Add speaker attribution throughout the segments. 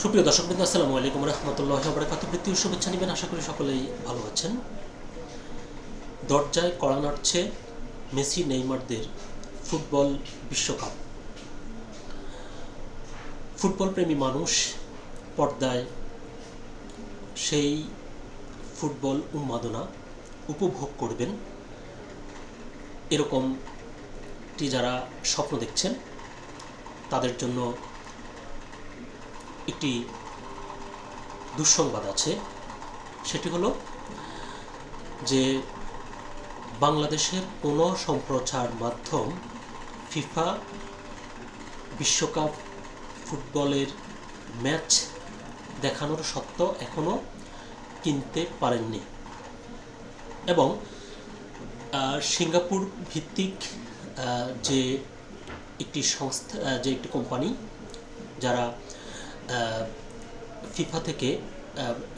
Speaker 1: সুপ্রিয় দর্শকবৃন্দ, আসসালামু আলাইকুম রহমতুল্লাহ বরকাতুহু। প্রীতীয় শুভেচ্ছা নেবেন, আশা করি সকলেই ভালো আছেন। দরজায় কড়া নাড়ছে মেসি নেইমারদের ফুটবল বিশ্বকাপ। ফুটবল প্রেমী মানুষ পর্দায় সেই ফুটবল উন্মাদনা উপভোগ করবেন, এরকমটি যারা স্বপ্ন দেখছেন তাদের জন্য একটি দুঃসংবাদ আছে। সেটি হলো যে বাংলাদেশের কোনো সম্প্রচার মাধ্যম ফিফা বিশ্বকাপ ফুটবলের ম্যাচ দেখানোর সত্ত্ব এখনও কিনতে পারেননি। এবং সিঙ্গাপুর ভিত্তিক যে একটি সংস্থা, যে একটি কোম্পানি যারা ফিফা থেকে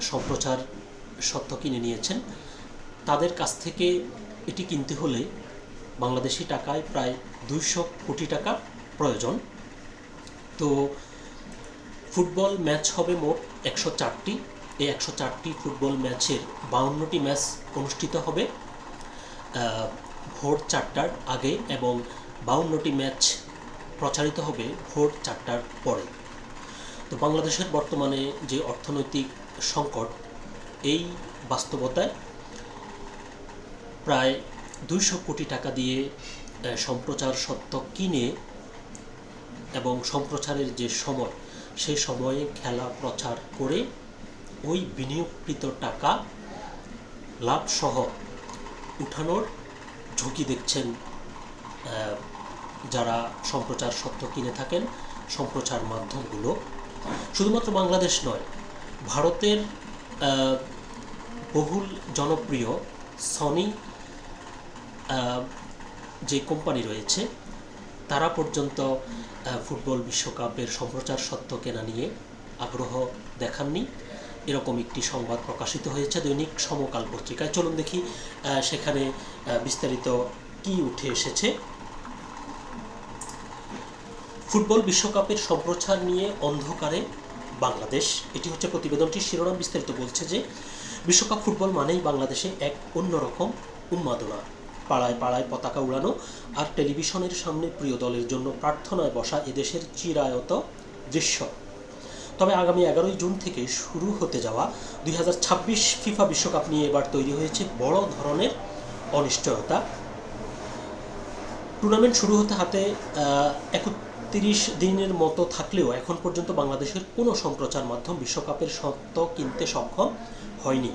Speaker 1: সম্প্রচার সত্ত্ব কিনে নিয়েছেন, তাদের কাছ থেকে এটি কিনতে হলে বাংলাদেশি টাকায় প্রায় 200 কোটি টাকা প্রয়োজন। তো ফুটবল ম্যাচ হবে মোট 104টি। এই 104টি ফুটবল ম্যাচের 52টি ম্যাচ অনুষ্ঠিত হবে ভোর 4টার আগে এবং 52টি ম্যাচ প্রচারিত হবে ভোর 4টার পরে। তো বাংলাদেশের বর্তমানে যে অর্থনৈতিক সংকট, এই বাস্তবতায় প্রায় 200 কোটি টাকা দিয়ে সম্প্রচার সত্ত্ব কিনে এবং সম্প্রচারের যে সময়, সেই সময়ে খেলা প্রচার করে ওই বিনিয়োগকৃত টাকা লাভসহ উঠানোর ঝুঁকি দেখছেন যারা সম্প্রচার সত্ত্ব কিনে থাকেন সম্প্রচার মাধ্যমগুলো। শুধুমাত্র বাংলাদেশ নয়, ভারতের বহুল জনপ্রিয় সনি যে কোম্পানি রয়েছে, তারা পর্যন্ত ফুটবল বিশ্বকাপের সম্প্রচার সত্ত্ব কেনা নিয়ে আগ্রহ দেখাননি। এরকম একটি সংবাদ প্রকাশিত হয়েছে দৈনিক সমকাল পত্রিকায়। চলুন দেখি সেখানে বিস্তারিত কি উঠে এসেছে। ফুটবল বিশ্বকাপের সম্প্রচার নিয়ে অন্ধকারে বাংলাদেশ, এটি হচ্ছে প্রতিবেদনটির শিরোনাম। বিস্তারিত বলছে যে বিশ্বকাপ ফুটবল মানেই বাংলাদেশে এক অন্যরকম উন্মাদনা। পাড়ায় পাড়ায় পতাকা উড়ানো আর টেলিভিশনের সামনে প্রিয় দলের জন্য প্রার্থনায় বসা এদেশের চিরায়ত দৃশ্য। তবে আগামী 11ই জুন থেকে শুরু হতে যাওয়া 2026 ফিফা বিশ্বকাপ নিয়ে এবার তৈরি হয়েছে বড় ধরনের অনিশ্চয়তা। টুর্নামেন্ট শুরু হতে হাতে 31 দিনের মতো থাকলেও এখন পর্যন্ত বাংলাদেশের কোনো সম্প্রচার মাধ্যম বিশ্বকাপের সত্ত্ব কিনতে সক্ষম হয়নি।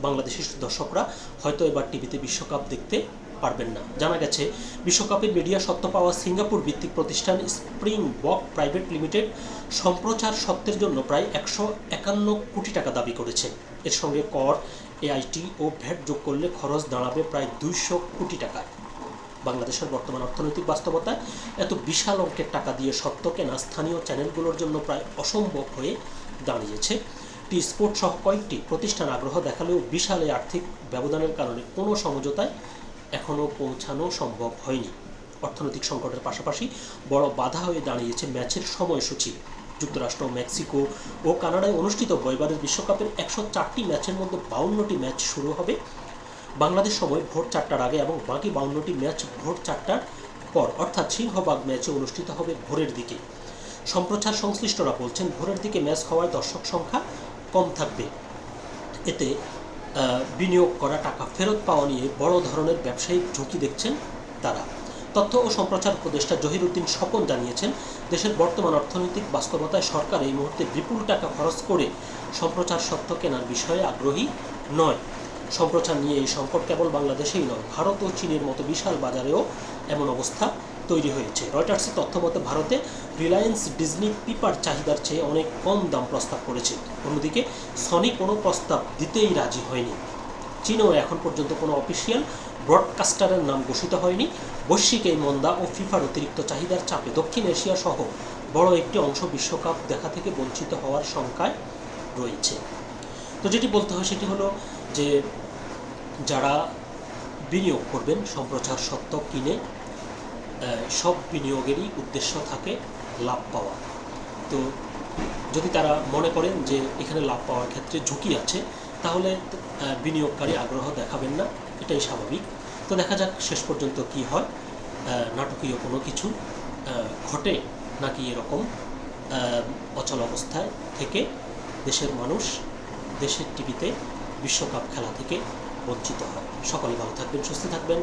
Speaker 1: বাংলাদেশের দর্শকরা হয়তো এবার টিভিতে বিশ্বকাপ দেখতে পারবেন না। জানা গেছে, বিশ্বকাপের মিডিয়া সত্ত্ব পাওয়া সিঙ্গাপুর ভিত্তিক প্রতিষ্ঠান স্প্রিং বক প্রাইভেট লিমিটেড সম্প্রচার সত্ত্বের জন্য প্রায় 151 কোটি টাকা দাবি করেছে। এর সঙ্গে কর, এআইটি ও ভ্যাট যোগ করলে খরচ দাঁড়াবে প্রায় 200 কোটি টাকা। বাংলাদেশের বর্তমান অর্থনৈতিক বাস্তবতায় এত বিশাল অঙ্কের টাকা দিয়ে সত্ত্ব কেনা স্থানীয় চ্যানেলগুলোর জন্য প্রায় অসম্ভব হয়ে দাঁড়িয়েছে। টি স্পোর্ট সহ কয়েকটি প্রতিষ্ঠান আগ্রহ দেখালেও বিশাল এই আর্থিক ব্যবধানের কারণে কোনো সমঝোতায় এখনও পৌঁছানো সম্ভব হয়নি। অর্থনৈতিক সংকটের পাশাপাশি বড় বাধা হয়ে দাঁড়িয়েছে ম্যাচের সময়সূচি। যুক্তরাষ্ট্র, মেক্সিকো ও কানাডায় অনুষ্ঠিত এবারের বিশ্বকাপের 104টি ম্যাচের মধ্যে 52টি ম্যাচ শুরু হবে বাংলাদেশ সময় ভোর 4টার আগে এবং বাকি 52টি ম্যাচ ভোর 4টার পর, অর্থাৎ সিংহভাগ ম্যাচে অনুষ্ঠিত হবে ভোরের দিকে। সম্প্রচার সংশ্লিষ্টরা বলছেন, ভোরের দিকে ম্যাচ হওয়ায় দর্শক সংখ্যা কম থাকবে। এতে বিনিয়োগ করা টাকা ফেরত পাওয়া নিয়ে বড় ধরনের ব্যবসায়িক ঝুঁকি দেখছেন তারা। তথ্য ও সম্প্রচার উপদেষ্টা জহিরুদ্দিন স্বপন জানিয়েছেন, দেশের বর্তমান অর্থনৈতিক বাস্তবতায় সরকার এই মুহূর্তে বিপুল টাকা খরচ করে সম্প্রচার সত্ত্ব কেনার বিষয়ে আগ্রহী নয়। সম্প্রচার নিয়ে এই সংকট কেবল বাংলাদেশেই নয়, ভারত ও চীনের মতো বিশাল বাজারেও এমন অবস্থা তৈরি হয়েছে। রয়টার্সের তথ্য মতে ভারতে রিলায়েন্স ডিজনি পিপার চাহিদার চেয়ে অনেক কম দাম প্রস্তাব করেছে। অন্যদিকে সনি কোনো প্রস্তাব দিতেই রাজি হয়নি। চীনেও এখন পর্যন্ত কোনো অফিসিয়াল ব্রডকাস্টারের নাম ঘোষিত হয়নি। বৈশ্বিক এই মন্দা ও ফিফার অতিরিক্ত চাহিদার চাপে দক্ষিণ এশিয়া সহ বড় একটি অংশ বিশ্বকাপ দেখা থেকে বঞ্চিত হওয়ার শঙ্কায় রয়েছে। তো যেটি বলতে হয় সেটি হলো যে যারা বিনিয়োগ করবেন সম্প্রচার সত্ত্ব কিনে, সব বিনিয়োগেরই উদ্দেশ্য থাকে লাভ পাওয়া। তো যদি তারা মনে করেন যে এখানে লাভ পাওয়ার ক্ষেত্রে ঝুঁকি আছে, তাহলে বিনিয়োগকারী আগ্রহ দেখাবেন না, এটাই স্বাভাবিক। তো দেখা যাক শেষ পর্যন্ত কি হয়, নাটকীয় কোনো কিছু ঘটে নাকি এরকম অচল অবস্থায় থেকে দেশের মানুষ দেশের টিভিতে বিশ্বকাপ খেলা থেকে বঞ্চিত হয়। সকলে ভালো থাকবেন, সুস্থ থাকবেন।